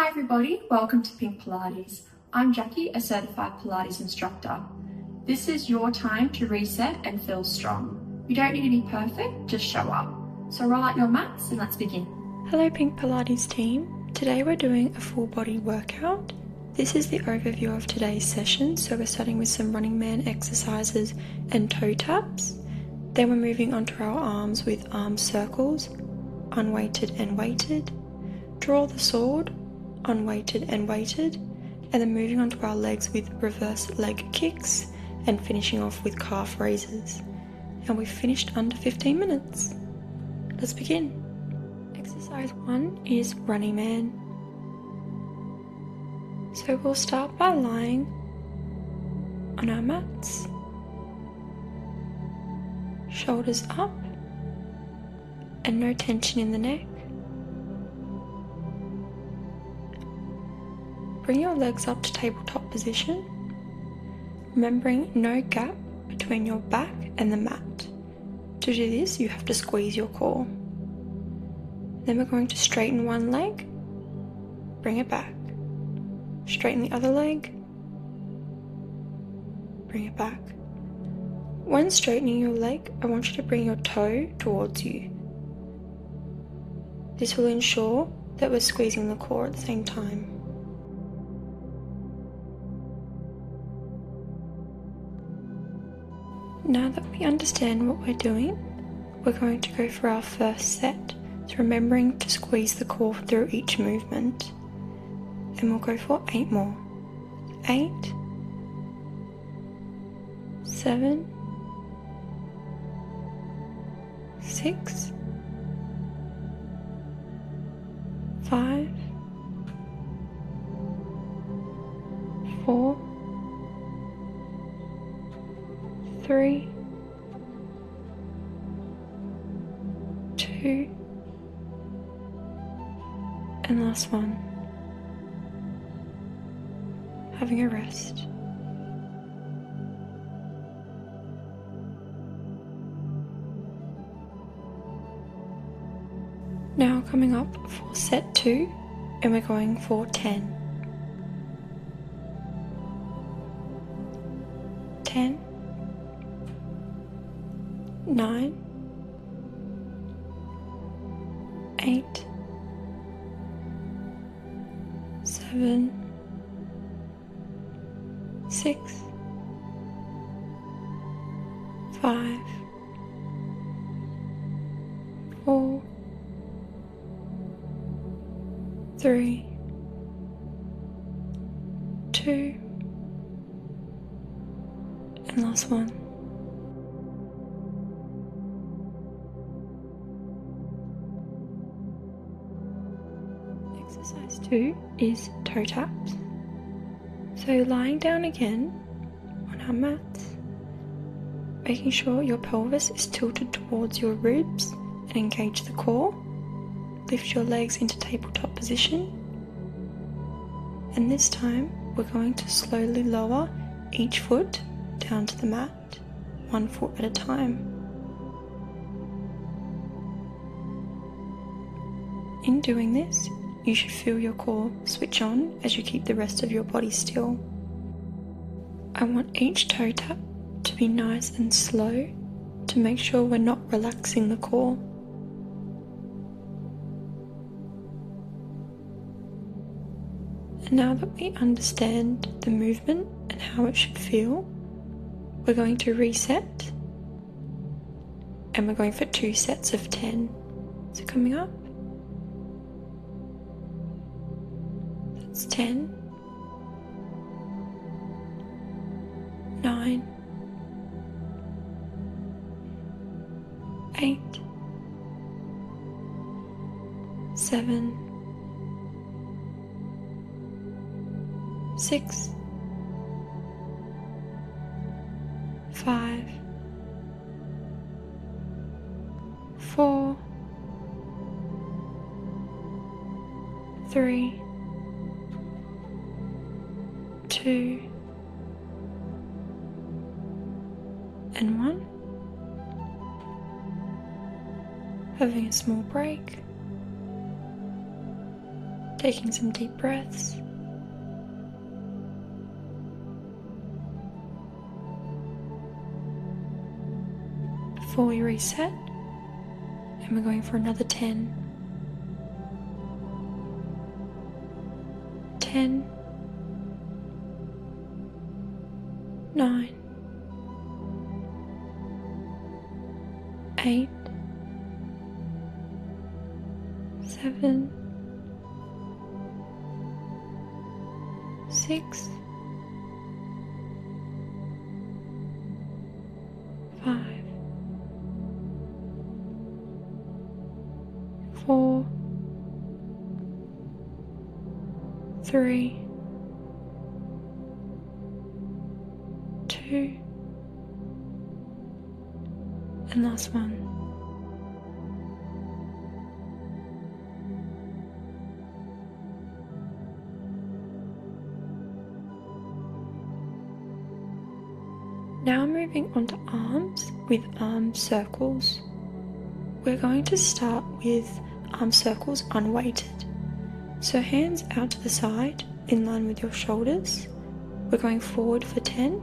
Hi everybody, welcome to Pink Pilates. I'm Jackie, a certified Pilates instructor. This is your time to reset and feel strong. You don't need to be perfect, just show up. So roll out your mats and let's begin. Hello Pink Pilates team. Today we're doing a full body workout. This is the overview of today's session, so we're starting with some running man exercises and toe taps. Then we're moving onto our arms with arm circles, unweighted and weighted. Draw the sword, unweighted and weighted, and then moving onto our legs with reverse leg kicks and finishing off with calf raises. And we've finished under 15 minutes. Let's begin. Exercise 1 is running man. So we'll start by lying on our mats, shoulders up and no tension in the neck. Bring your legs up to tabletop position, remembering no gap between your back and the mat. To do this, you have to squeeze your core. Then we're going to straighten one leg, bring it back. Straighten the other leg, bring it back. When straightening your leg, I want you to bring your toe towards you. This will ensure that we're squeezing the core at the same time. Now that we understand what we're doing, we're going to go for our first set. So remembering to squeeze the core through each movement. And we'll go for 8 more. 8, 7, 6, 5, 4, 3, 2, and last one. Having a rest. Now coming up for set 2, and we're going for 10. 10, 9, 8, 7, 6, 5, 4, 3, 2, and last one. Exercise 2 is toe taps. So lying down again on our mats, making sure your pelvis is tilted towards your ribs and engage the core. Lift your legs into tabletop position. And this time we're going to slowly lower each foot down to the mat, 1 foot at a time. In doing this, you should feel your core switch on as you keep the rest of your body still. I want each toe tap to be nice and slow to make sure we're not relaxing the core. And now that we understand the movement and how it should feel, we're going to reset, and we're going for 2 sets of 10. So coming up, that's 10, 9, 8, 7, 6, 5, 4, 3, 2, and 1. Having a small break. taking some deep breaths. Before we reset, and we're going for another 10. 10, 9, 8, 7, 6, 5, 4, 3, 2, and last one. Now moving on to arms with arm circles. We're going to start with arm circles unweighted. So hands out to the side in line with your shoulders. We're going forward for 10.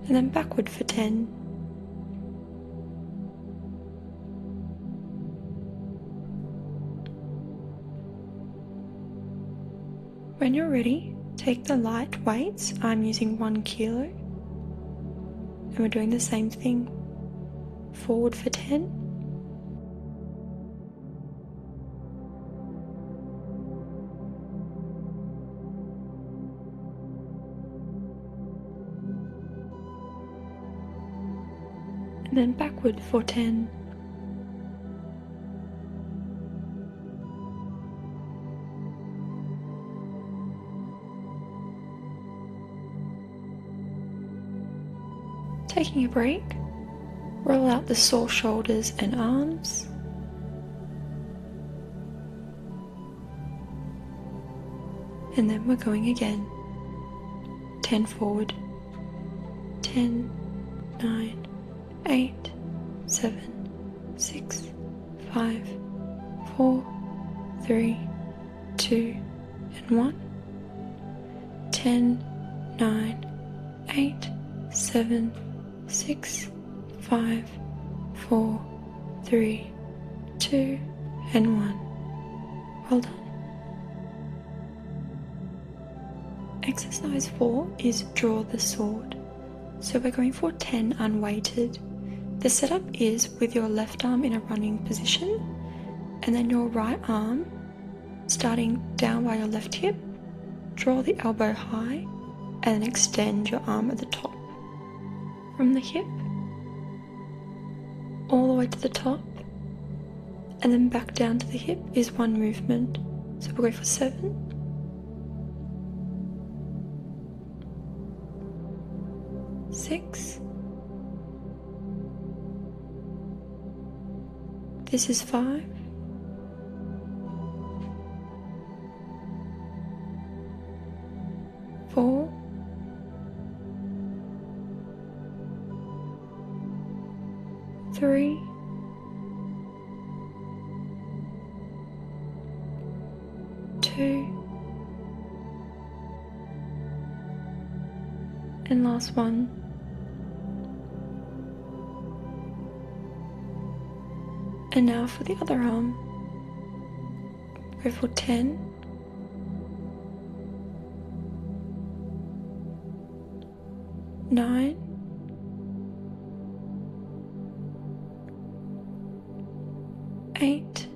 And then backward for 10. When you're ready, take the light weights. I'm using 1 kilo. And we're doing the same thing. Forward for 10. And then backward for 10. Taking a break, roll out the sore shoulders and arms. And then we're going again. 10 forward. 10, 9, 8, 7, 6, 5, 4, 3, 2, and 1. 10, 9, 8, 7, 6, 5, 4, 3, 2, and 1. Well done. Exercise 4 is draw the sword. So we're going for 10 unweighted. The setup is with your left arm in a running position and then your right arm starting down by your left hip, draw the elbow high and then extend your arm at the top. From the hip all the way to the top and then back down to the hip is one movement. So we'll go for 7, 6, this is 5, 4, 3, 2, and last one. And now for the other arm. Go for 10, 9, 8,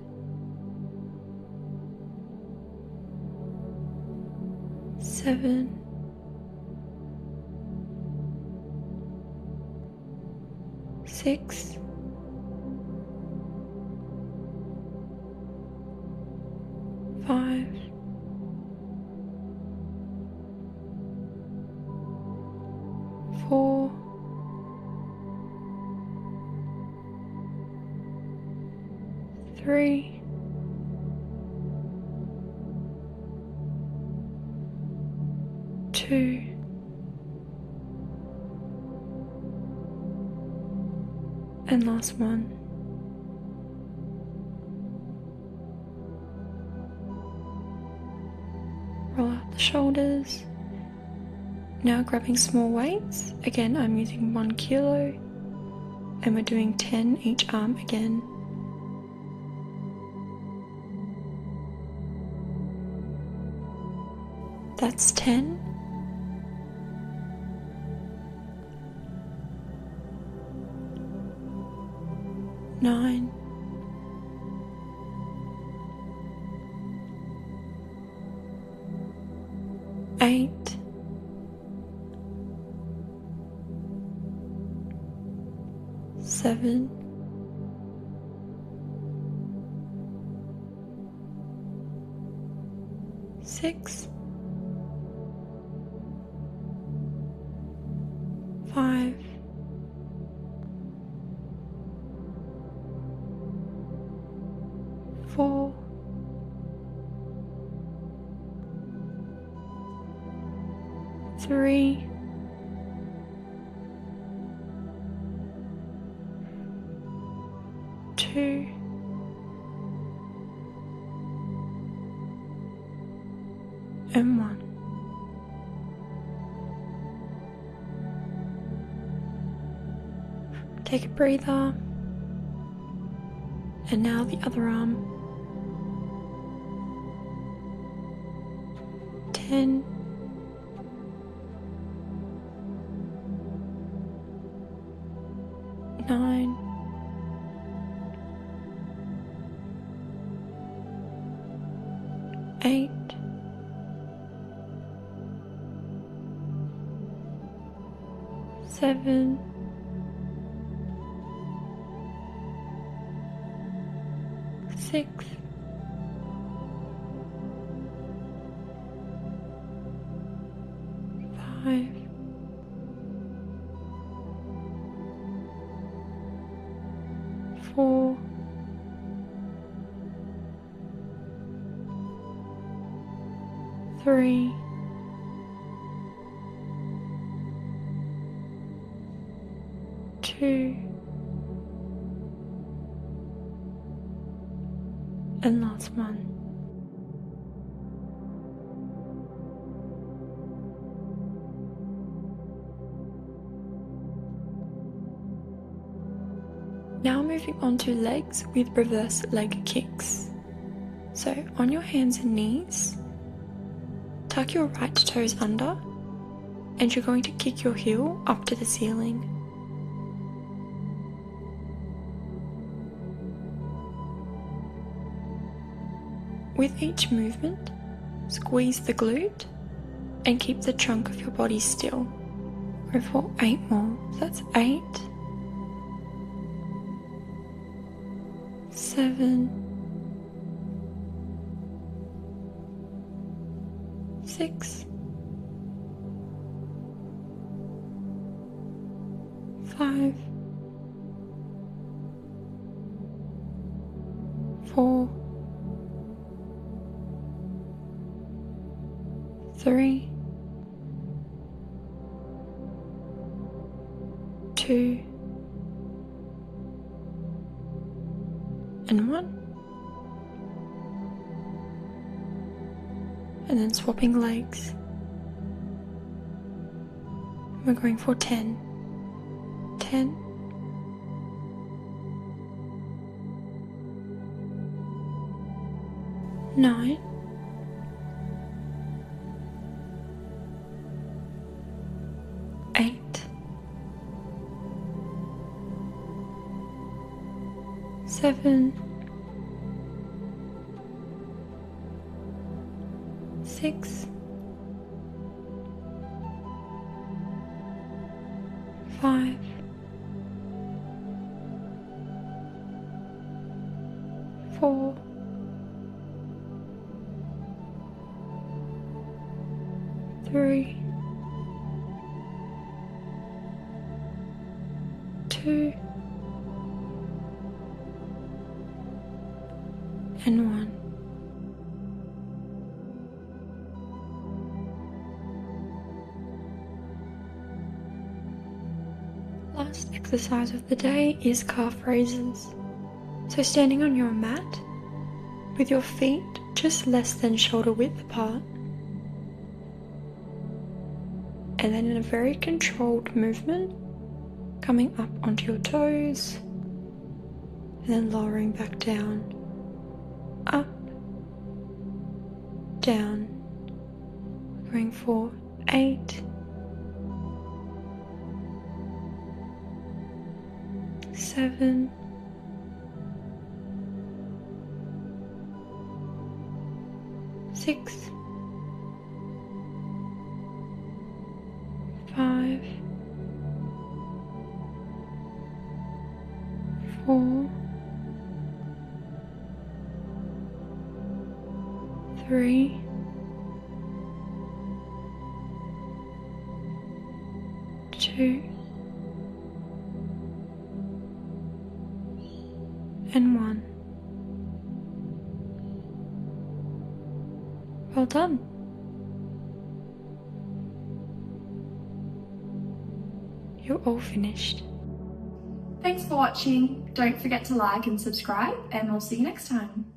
7, 6, 5, 4, 3, 2, And last one. Roll out the shoulders. Now grabbing small weights. Again, I'm using 1 kilo. And we're doing 10 each arm again. That's 10. 9. 8. 7. 6. 5. 4. 3. 2. And 1. Take a breather. And now the other arm. 10. 9. 8. 7. 6. 5. 4. 3. 2. And last one. Now moving on to legs with reverse leg kicks. So on your hands and knees, tuck your right toes under, and you're going to kick your heel up to the ceiling. With each movement, squeeze the glute and keep the trunk of your body still. Go for 8 more. So that's 8, 7, 6, 5, 4, 3, 2, and 1. And then swapping legs. We're going for 10. 10. 9. 8. 7. 6. 5. 4. 3. 2. And 1. last exercise of the day is calf raises. So standing on your mat with your feet just less than shoulder width apart, and then in a very controlled movement, coming up onto your toes and then lowering back down, up, down. We're going for 8, 7, 6, 5, 4, 3, 2, and 1. Well done. You're all finished. Thanks for watching. Don't forget to like and subscribe, and we'll see you next time.